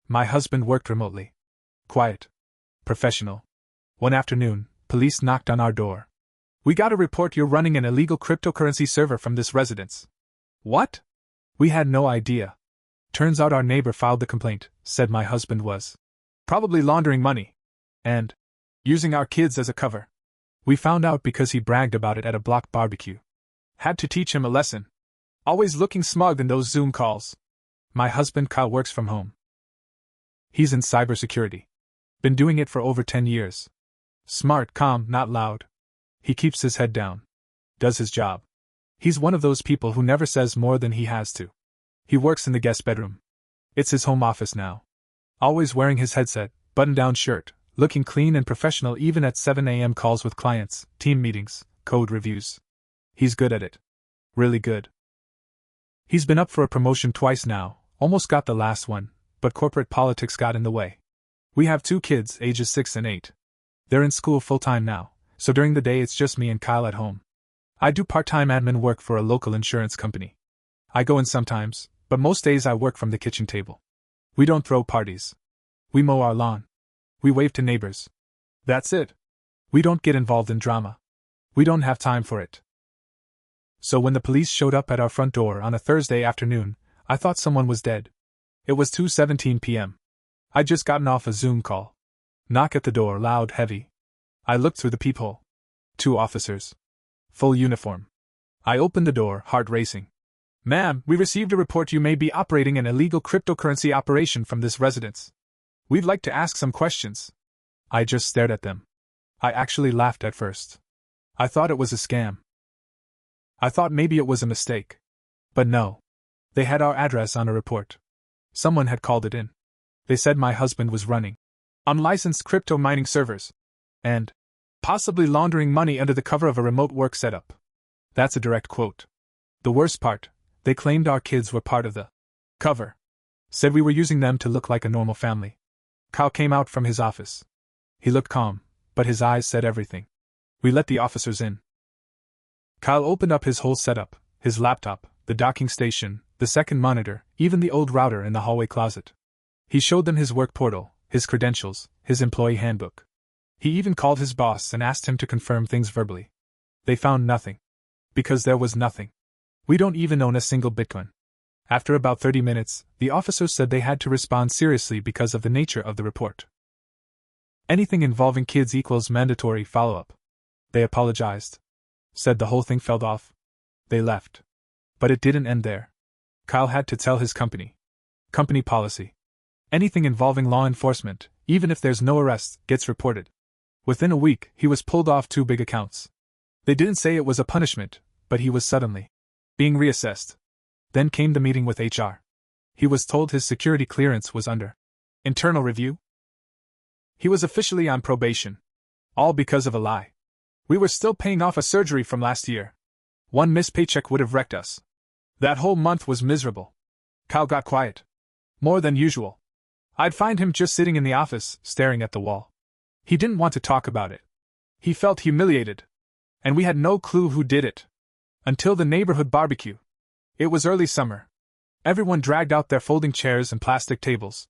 My husband worked remotely. Quiet. Professional. One afternoon, police knocked on our door. "We got a report you're running an illegal cryptocurrency server from this residence." "What?" We had no idea. "Turns out our neighbor filed the complaint, said my husband was probably laundering money and using our kids as a cover. We found out because he bragged about it at a block barbecue. Had to teach him a lesson. Always looking smug in those Zoom calls." My husband Kyle works from home. He's in cybersecurity. Been doing it for over 10 years. Smart, calm, not loud. He keeps his head down. Does his job. He's one of those people who never says more than he has to. He works in the guest bedroom. It's his home office now. Always wearing his headset, button-down shirt, looking clean and professional even at 7 a.m. calls with clients, team meetings, code reviews. He's good at it. Really good. He's been up for a promotion twice now, almost got the last one, but corporate politics got in the way. We have 2 kids, ages 6 and 8. They're in school full-time now, so during the day it's just me and Kyle at home. I do part-time admin work for a local insurance company. I go in sometimes, but most days I work from the kitchen table. We don't throw parties. We mow our lawn. We wave to neighbors. That's it. We don't get involved in drama. We don't have time for it. So when the police showed up at our front door on a Thursday afternoon, I thought someone was dead. It was 2:17 p.m. I'd just gotten off a Zoom call. Knock at the door, loud, heavy. I looked through the peephole. 2 officers. Full uniform. I opened the door, heart racing. "Ma'am, we received a report you may be operating an illegal cryptocurrency operation from this residence. We'd like to ask some questions." I just stared at them. I actually laughed at first. I thought it was a scam. I thought maybe it was a mistake. But no. They had our address on a report. Someone had called it in. They said my husband was running unlicensed crypto mining servers and possibly laundering money under the cover of a remote work setup. That's a direct quote. The worst part, they claimed our kids were part of the cover. Said we were using them to look like a normal family. Kyle came out from his office. He looked calm, but his eyes said everything. We let the officers in. Kyle opened up his whole setup, his laptop, the docking station, the second monitor, even the old router in the hallway closet. He showed them his work portal, his credentials, his employee handbook. He even called his boss and asked him to confirm things verbally. They found nothing. Because there was nothing. We don't even own a single Bitcoin. After about 30 minutes, the officers said they had to respond seriously because of the nature of the report. Anything involving kids equals mandatory follow-up. They apologized. Said the whole thing fell off. They left. But it didn't end there. Kyle had to tell his company. Company policy. Anything involving law enforcement, even if there's no arrest, gets reported. Within a week, he was pulled off 2 big accounts. They didn't say it was a punishment, but he was suddenly being reassessed. Then came the meeting with HR. He was told his security clearance was under internal review. He was officially on probation. All because of a lie. We were still paying off a surgery from last year. One missed paycheck would have wrecked us. That whole month was miserable. Kyle got quiet. More than usual. I'd find him just sitting in the office, staring at the wall. He didn't want to talk about it. He felt humiliated. And we had no clue who did it. Until the neighborhood barbecue. It was early summer. Everyone dragged out their folding chairs and plastic tables.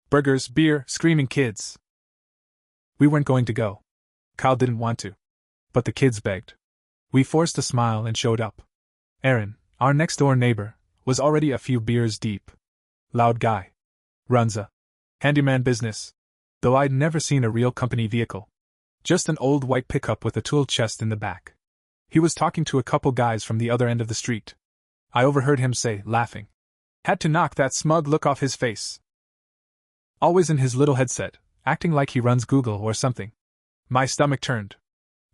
Burgers, beer, screaming kids. We weren't going to go. Kyle didn't want to. But the kids begged. We forced a smile and showed up. Aaron, our next-door neighbor, was already a few beers deep. Loud guy. Runs a handyman business. Though I'd never seen a real company vehicle. Just an old white pickup with a tool chest in the back. He was talking to a couple guys from the other end of the street. I overheard him say, laughing. Had to knock that smug look off his face. Always in his little headset, acting like he runs Google or something. My stomach turned.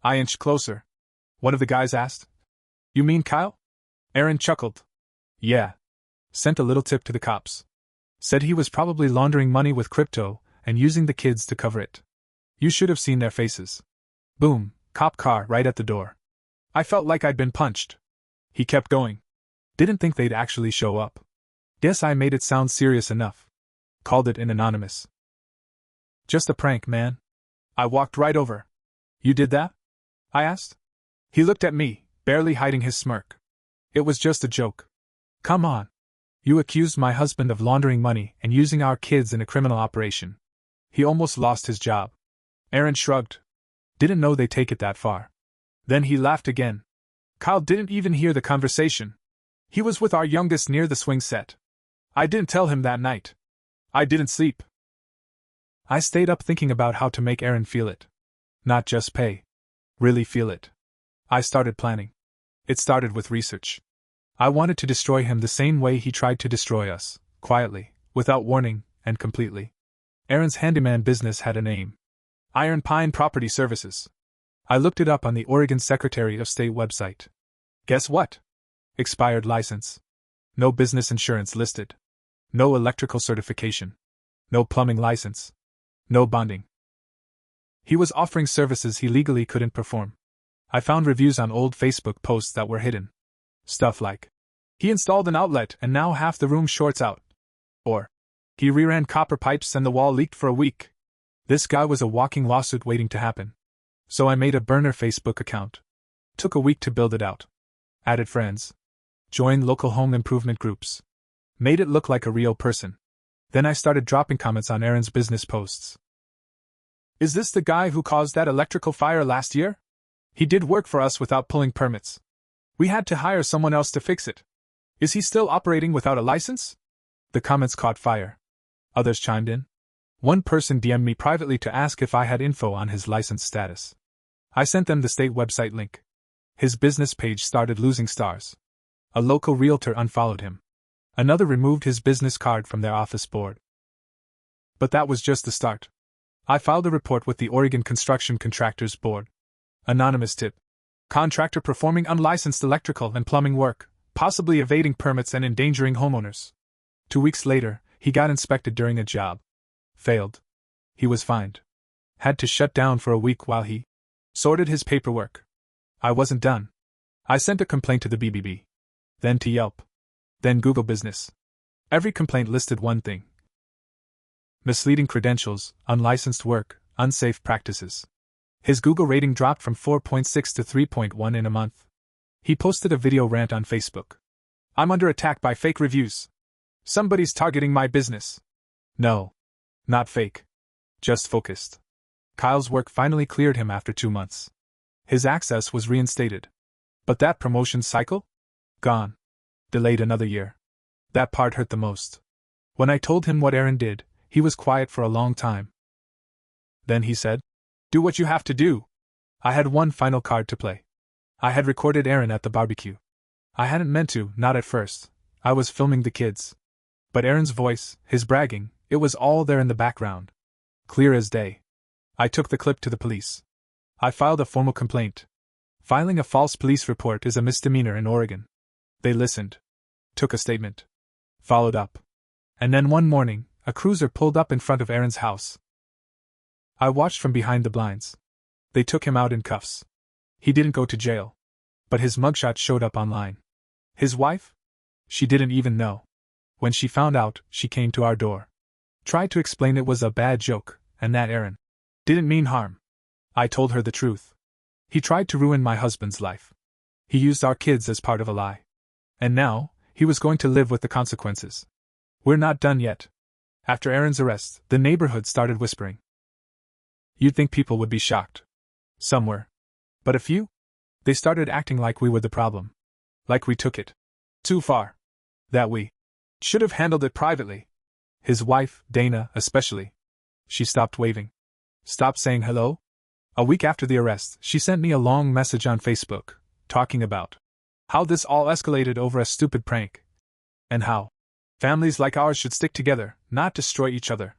I inched closer. One of the guys asked, "You mean Kyle?" Aaron chuckled. Yeah. Sent a little tip to the cops. Said he was probably laundering money with crypto and using the kids to cover it. You should have seen their faces. Boom, cop car right at the door. I felt like I'd been punched. He kept going. Didn't think they'd actually show up. Guess I made it sound serious enough. Called it an anonymous. Just a prank, man. I walked right over. You did that? I asked. He looked at me, barely hiding his smirk. It was just a joke. Come on. You accused my husband of laundering money and using our kids in a criminal operation. He almost lost his job. Aaron shrugged. Didn't know they take it that far. Then he laughed again. Kyle didn't even hear the conversation. He was with our youngest near the swing set. I didn't tell him that night. I didn't sleep. I stayed up thinking about how to make Aaron feel it. Not just pay. Really feel it. I started planning. It started with research. I wanted to destroy him the same way he tried to destroy us, quietly, without warning, and completely. Aaron's handyman business had a name. Iron Pine Property Services. I looked it up on the Oregon Secretary of State website. Guess what? Expired license. No business insurance listed. No electrical certification. No plumbing license. No bonding. He was offering services he legally couldn't perform. I found reviews on old Facebook posts that were hidden. Stuff like, he installed an outlet and now half the room shorts out. Or, he reran copper pipes and the wall leaked for a week. This guy was a walking lawsuit waiting to happen. So I made a burner Facebook account. Took a week to build it out. Added friends. Joined local home improvement groups. Made it look like a real person. Then I started dropping comments on Aaron's business posts. Is this the guy who caused that electrical fire last year? He did work for us without pulling permits. We had to hire someone else to fix it. Is he still operating without a license? The comments caught fire. Others chimed in. One person DM'd me privately to ask if I had info on his license status. I sent them the state website link. His business page started losing stars. A local realtor unfollowed him. Another removed his business card from their office board. But that was just the start. I filed a report with the Oregon Construction Contractors Board. Anonymous tip. Contractor performing unlicensed electrical and plumbing work, possibly evading permits and endangering homeowners. 2 weeks later, he got inspected during a job. Failed. He was fined. Had to shut down for a week while he sorted his paperwork. I wasn't done. I sent a complaint to the BBB. Then to Yelp. Then Google Business. Every complaint listed one thing. Misleading credentials, unlicensed work, unsafe practices. His Google rating dropped from 4.6 to 3.1 in a month. He posted a video rant on Facebook. I'm under attack by fake reviews. Somebody's targeting my business. No. Not fake. Just focused. Kyle's work finally cleared him after 2 months. His access was reinstated. But that promotion cycle? Gone. Delayed another year. That part hurt the most. When I told him what Aaron did, he was quiet for a long time. Then he said, do what you have to do. I had one final card to play. I had recorded Aaron at the barbecue. I hadn't meant to, not at first. I was filming the kids. But Aaron's voice, his bragging, it was all there in the background. Clear as day. I took the clip to the police. I filed a formal complaint. Filing a false police report is a misdemeanor in Oregon. They listened. Took a statement. Followed up. And then one morning, a cruiser pulled up in front of Aaron's house. I watched from behind the blinds. They took him out in cuffs. He didn't go to jail. But his mugshot showed up online. His wife? She didn't even know. When she found out, she came to our door. Tried to explain it was a bad joke, and that Aaron didn't mean harm. I told her the truth. He tried to ruin my husband's life. He used our kids as part of a lie. And now, he was going to live with the consequences. We're not done yet. After Aaron's arrest, the neighborhood started whispering. You'd think people would be shocked. Some were. But a few? They started acting like we were the problem. Like we took it too far. That we should have handled it privately. His wife, Dana, especially. She stopped waving. Stopped saying hello. A week after the arrest, she sent me a long message on Facebook, talking about how this all escalated over a stupid prank. And how families like ours should stick together, not destroy each other.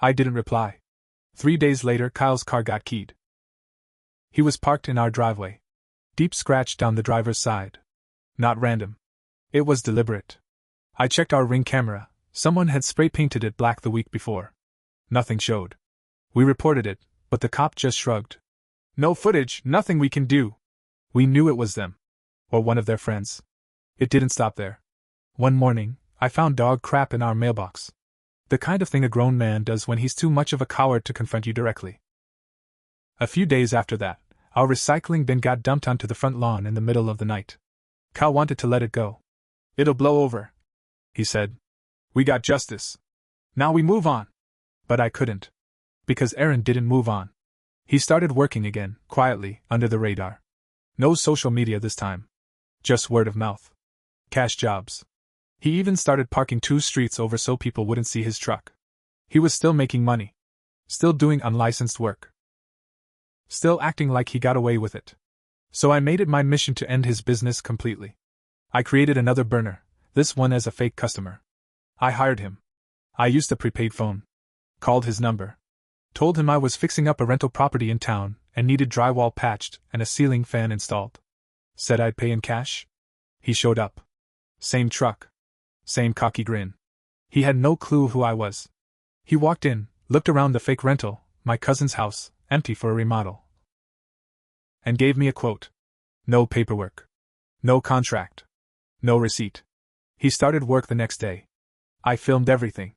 I didn't reply. 3 days later, Kyle's car got keyed. He was parked in our driveway. Deep scratch down the driver's side. Not random. It was deliberate. I checked our Ring camera. Someone had spray painted it black the week before. Nothing showed. We reported it, but the cop just shrugged. No footage, nothing we can do. We knew it was them. Or one of their friends. It didn't stop there. One morning, I found dog crap in our mailbox. The kind of thing a grown man does when he's too much of a coward to confront you directly. A few days after that, our recycling bin got dumped onto the front lawn in the middle of the night. Kyle wanted to let it go. It'll blow over. he said. We got justice. Now we move on. But I couldn't. Because Aaron didn't move on. He started working again, quietly, under the radar. No social media this time. Just word of mouth. Cash jobs. He even started parking 2 streets over so people wouldn't see his truck. He was still making money. Still doing unlicensed work. Still acting like he got away with it. So I made it my mission to end his business completely. I created another burner, this one as a fake customer. I hired him. I used a prepaid phone. Called his number. Told him I was fixing up a rental property in town and needed drywall patched and a ceiling fan installed. Said I'd pay in cash. He showed up. Same truck. Same cocky grin. He had no clue who I was. He walked in, looked around the fake rental, my cousin's house, empty for a remodel, and gave me a quote. No paperwork. No contract. No receipt. He started work the next day. I filmed everything.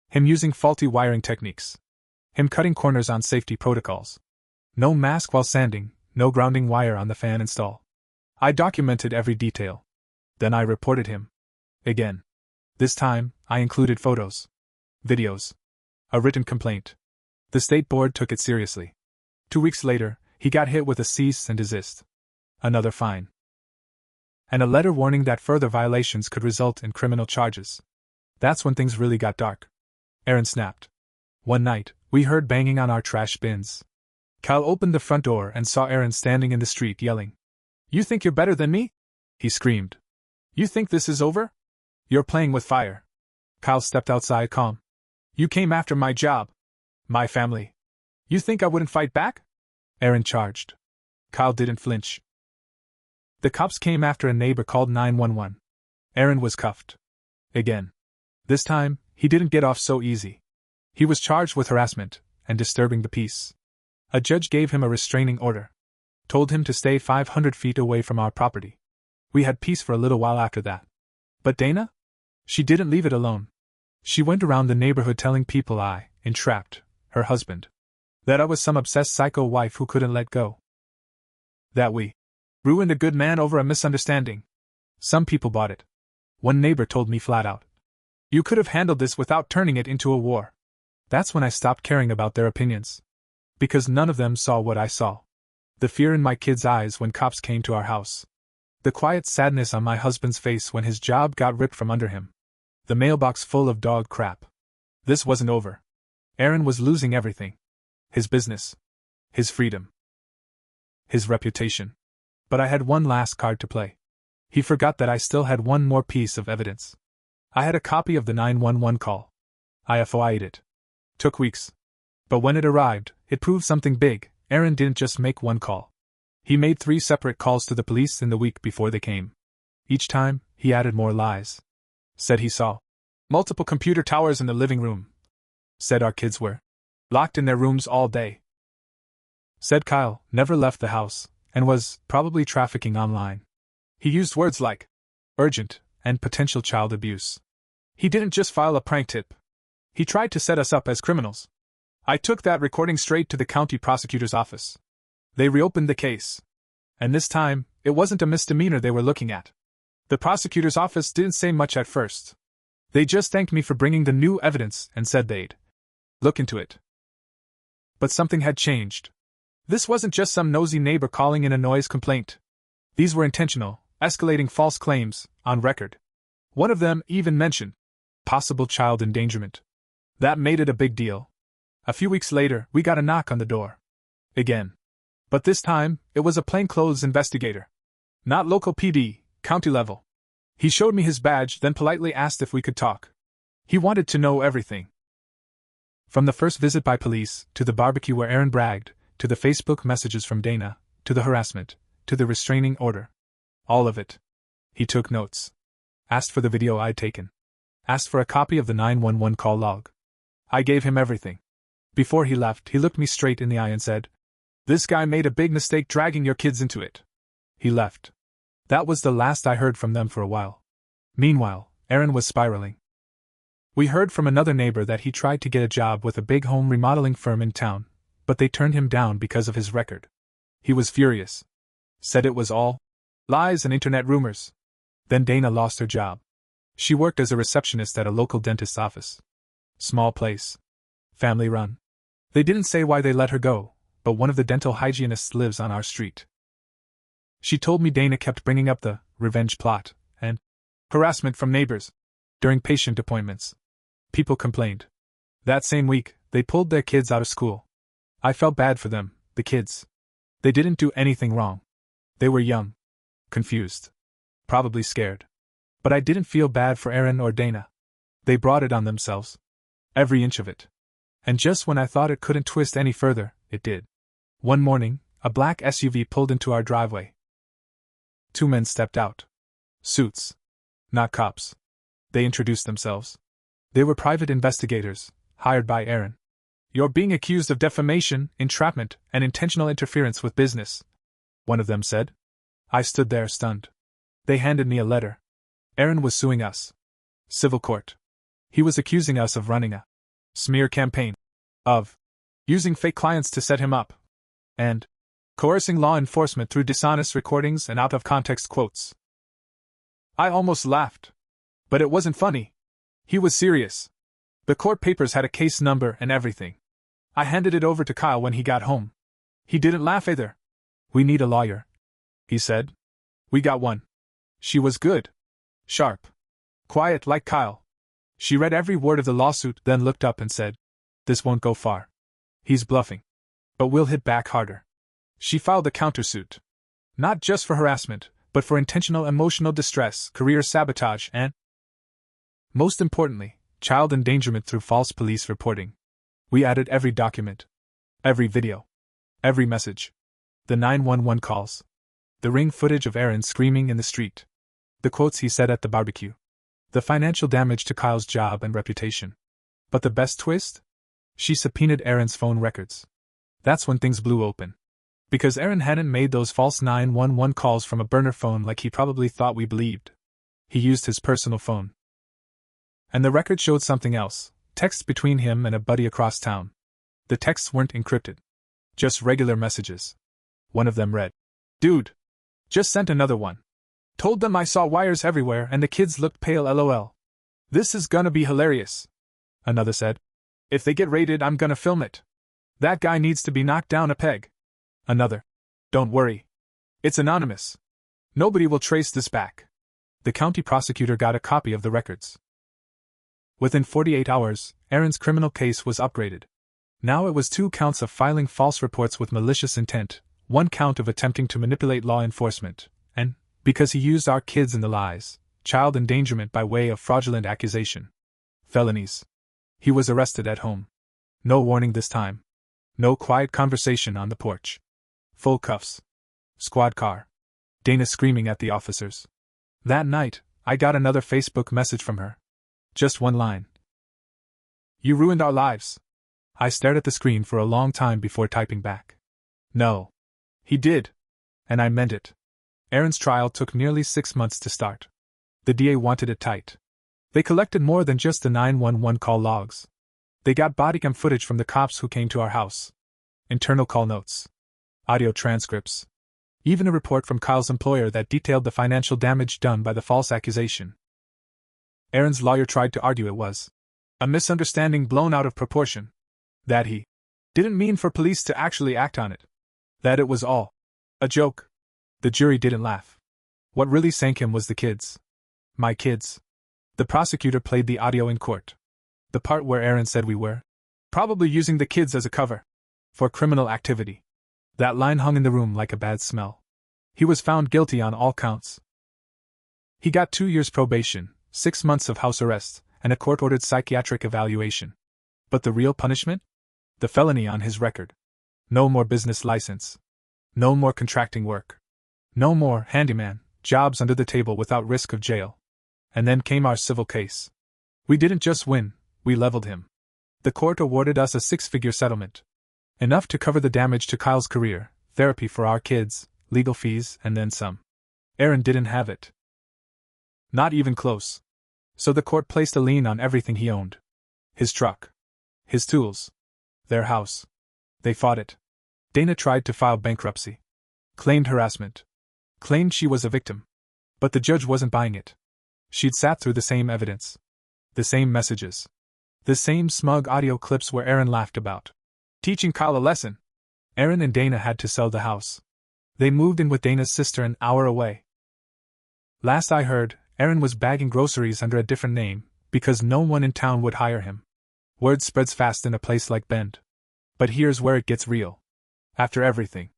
Him using faulty wiring techniques. Him cutting corners on safety protocols. No mask while sanding, no grounding wire on the fan install. I documented every detail. Then I reported him. Again. This time, I included photos. Videos. A written complaint. The state board took it seriously. 2 weeks later, he got hit with a cease and desist. Another fine. And a letter warning that further violations could result in criminal charges. That's when things really got dark. Aaron snapped. One night, we heard banging on our trash bins. Cal opened the front door and saw Aaron standing in the street yelling. You think you're better than me? He screamed. You think this is over? You're playing with fire. Kyle stepped outside calm. You came after my job. My family. You think I wouldn't fight back? Aaron charged. Kyle didn't flinch. The cops came after a neighbor called 911. Aaron was cuffed. Again. This time, he didn't get off so easy. He was charged with harassment and disturbing the peace. A judge gave him a restraining order. Told him to stay 500 feet away from our property. We had peace for a little while after that. But Dana? She didn't leave it alone. She went around the neighborhood telling people I entrapped her husband. That I was some obsessed psycho wife who couldn't let go. That we ruined a good man over a misunderstanding. Some people bought it. One neighbor told me flat out. You could have handled this without turning it into a war. That's when I stopped caring about their opinions. Because none of them saw what I saw. The fear in my kids' eyes when cops came to our house. The quiet sadness on my husband's face when his job got ripped from under him. The mailbox full of dog crap. This wasn't over. Aaron was losing everything. His business. His freedom. His reputation. But I had one last card to play. He forgot that I still had one more piece of evidence. I had a copy of the 911 call. I FOI'd it. Took weeks. But when it arrived, it proved something big. Aaron didn't just make one call. He made 3 separate calls to the police in the week before they came. Each time, he added more lies. Said he saw multiple computer towers in the living room. Said our kids were locked in their rooms all day. Said Kyle never left the house and was probably trafficking online. He used words like urgent and potential child abuse. He didn't just file a prank tip. He tried to set us up as criminals. I took that recording straight to the county prosecutor's office. They reopened the case. And this time, it wasn't a misdemeanor they were looking at. The prosecutor's office didn't say much at first. They just thanked me for bringing the new evidence and said they'd look into it. But something had changed. This wasn't just some nosy neighbor calling in a noise complaint. These were intentional, escalating false claims, on record. One of them even mentioned possible child endangerment. That made it a big deal. A few weeks later, we got a knock on the door. Again. But this time, it was a plainclothes investigator. Not local PD, county level. He showed me his badge, then politely asked if we could talk. He wanted to know everything. From the first visit by police, to the barbecue where Aaron bragged, to the Facebook messages from Dana, to the harassment, to the restraining order. All of it. He took notes. Asked for the video I'd taken. Asked for a copy of the 911 call log. I gave him everything. Before he left, he looked me straight in the eye and said, "This guy made a big mistake dragging your kids into it." He left. That was the last I heard from them for a while. Meanwhile, Aaron was spiraling. We heard from another neighbor that he tried to get a job with a big home remodeling firm in town, but they turned him down because of his record. He was furious. Said it was all lies and internet rumors. Then Dana lost her job. She worked as a receptionist at a local dentist's office. Small place. Family run. They didn't say why they let her go, but one of the dental hygienists lives on our street. She told me Dana kept bringing up the revenge plot and harassment from neighbors during patient appointments. People complained. That same week, they pulled their kids out of school. I felt bad for them, the kids. They didn't do anything wrong. They were young, confused, probably scared. But I didn't feel bad for Aaron or Dana. They brought it on themselves. Every inch of it. And just when I thought it couldn't twist any further, it did. One morning, a black SUV pulled into our driveway. Two men stepped out. Suits. Not cops. They introduced themselves. They were private investigators, hired by Aaron. "You're being accused of defamation, entrapment, and intentional interference with business," one of them said. I stood there stunned. They handed me a letter. Aaron was suing us. Civil court. He was accusing us of running a smear campaign, of using fake clients to set him up, and coercing law enforcement through dishonest recordings and out-of-context quotes. I almost laughed. But it wasn't funny. He was serious. The court papers had a case number and everything. I handed it over to Kyle when he got home. He didn't laugh either. "We need a lawyer," he said. We got one. She was good. Sharp. Quiet like Kyle. She read every word of the lawsuit, then looked up and said, "This won't go far. He's bluffing. But we'll hit back harder." She filed a countersuit. Not just for harassment, but for intentional emotional distress, career sabotage, and, most importantly, child endangerment through false police reporting. We added every document, every video, every message, the 911 calls, the ring footage of Aaron screaming in the street, the quotes he said at the barbecue, the financial damage to Kyle's job and reputation. But the best twist? She subpoenaed Aaron's phone records. That's when things blew open. Because Aaron hadn't made those false 911 calls from a burner phone like he probably thought we believed. He used his personal phone. And the record showed something else, texts between him and a buddy across town. The texts weren't encrypted. Just regular messages. One of them read, "Dude. Just sent another one. Told them I saw wires everywhere and the kids looked pale lol. This is gonna be hilarious." Another said, "If they get raided I'm gonna film it. That guy needs to be knocked down a peg." Another, "Don't worry. It's anonymous. Nobody will trace this back." The county prosecutor got a copy of the records. Within 48 hours, Aaron's criminal case was upgraded. Now it was 2 counts of filing false reports with malicious intent, 1 count of attempting to manipulate law enforcement, and, because he used our kids in the lies, child endangerment by way of fraudulent accusation. Felonies. He was arrested at home. No warning this time. No quiet conversation on the porch. Full cuffs. Squad car. Dana screaming at the officers. That night, I got another Facebook message from her. Just one line. "You ruined our lives." I stared at the screen for a long time before typing back. No. He did. And I meant it. Aaron's trial took nearly 6 months to start. The DA wanted it tight. They collected more than just the 911 call logs. They got bodycam footage from the cops who came to our house. Internal call notes. Audio transcripts. Even a report from Kyle's employer that detailed the financial damage done by the false accusation. Aaron's lawyer tried to argue it was a misunderstanding blown out of proportion. That he didn't mean for police to actually act on it. That it was all a joke. The jury didn't laugh. What really sank him was the kids. My kids. The prosecutor played the audio in court. The part where Aaron said we were probably using the kids as a cover for criminal activity. That line hung in the room like a bad smell. He was found guilty on all counts. He got 2 years probation, 6 months of house arrest, and a court-ordered psychiatric evaluation. But the real punishment? The felony on his record. No more business license. No more contracting work. No more handyman jobs under the table without risk of jail. And then came our civil case. We didn't just win, we leveled him. The court awarded us a 6-figure settlement. Enough to cover the damage to Kyle's career, therapy for our kids, legal fees, and then some. Aaron didn't have it. Not even close. So the court placed a lien on everything he owned. His truck. His tools. Their house. They fought it. Dana tried to file bankruptcy. Claimed harassment. Claimed she was a victim. But the judge wasn't buying it. She'd sat through the same evidence. The same messages. The same smug audio clips where Aaron laughed about teaching Kyle a lesson. Aaron and Dana had to sell the house. They moved in with Dana's sister an hour away. Last I heard, Aaron was bagging groceries under a different name, because no one in town would hire him. Word spreads fast in a place like Bend. But here's where it gets real. After everything,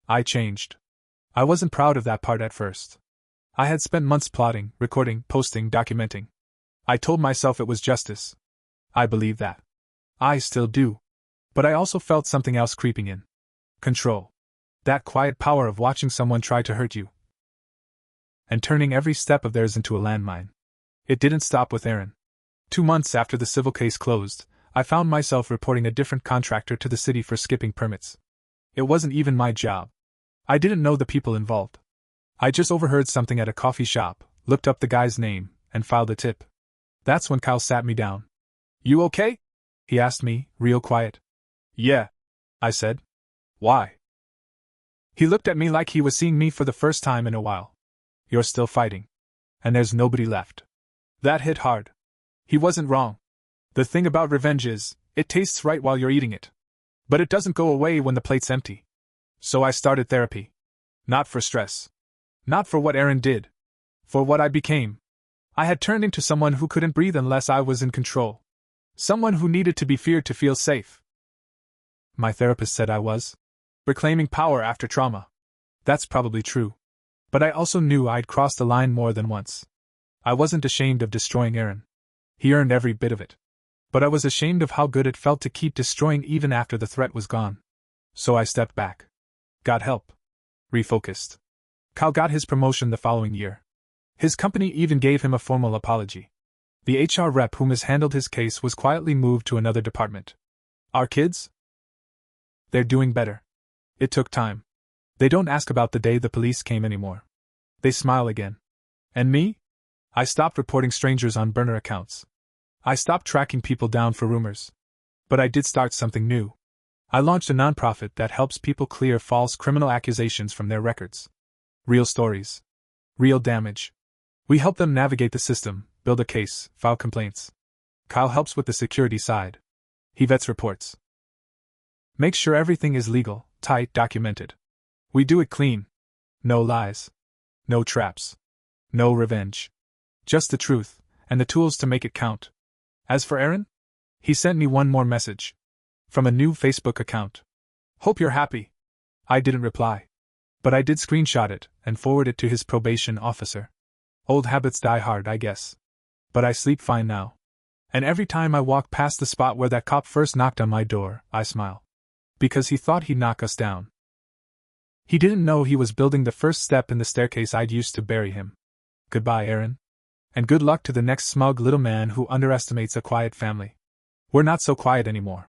I changed. I wasn't proud of that part at first. I had spent months plotting, recording, posting, documenting. I told myself it was justice. I believe that. I still do. But I also felt something else creeping in. Control. That quiet power of watching someone try to hurt you and turning every step of theirs into a landmine. It didn't stop with Aaron. 2 months after the civil case closed, I found myself reporting a different contractor to the city for skipping permits. It wasn't even my job. I didn't know the people involved. I just overheard something at a coffee shop, looked up the guy's name, and filed a tip. That's when Kyle sat me down. "You okay?" he asked me, real quiet. "Yeah," I said. "Why?" He looked at me like he was seeing me for the first time in a while. "You're still fighting. And there's nobody left." That hit hard. He wasn't wrong. The thing about revenge is, it tastes right while you're eating it. But it doesn't go away when the plate's empty. So I started therapy. Not for stress. Not for what Aaron did. For what I became. I had turned into someone who couldn't breathe unless I was in control. Someone who needed to be feared to feel safe. My therapist said I was reclaiming power after trauma. That's probably true. But I also knew I'd crossed the line more than once. I wasn't ashamed of destroying Aaron. He earned every bit of it. But I was ashamed of how good it felt to keep destroying even after the threat was gone. So I stepped back. Got help. Refocused. Kyle got his promotion the following year. His company even gave him a formal apology. The HR rep who mishandled his case was quietly moved to another department. Our kids? They're doing better. It took time. They don't ask about the day the police came anymore. They smile again. And me? I stopped reporting strangers on burner accounts. I stopped tracking people down for rumors. But I did start something new. I launched a nonprofit that helps people clear false criminal accusations from their records. Real stories. Real damage. We help them navigate the system, build a case, file complaints. Kyle helps with the security side. He vets reports. Makes sure everything is legal, tight, documented. We do it clean. No lies. No traps. No revenge. Just the truth, and the tools to make it count. As for Aaron? He sent me one more message. From a new Facebook account. "Hope you're happy." I didn't reply. But I did screenshot it and forward it to his probation officer. Old habits die hard, I guess. But I sleep fine now. And every time I walk past the spot where that cop first knocked on my door, I smile. Because he thought he'd knock us down. He didn't know he was building the first step in the staircase I'd used to bury him. Goodbye, Aaron. And good luck to the next smug little man who underestimates a quiet family. We're not so quiet anymore.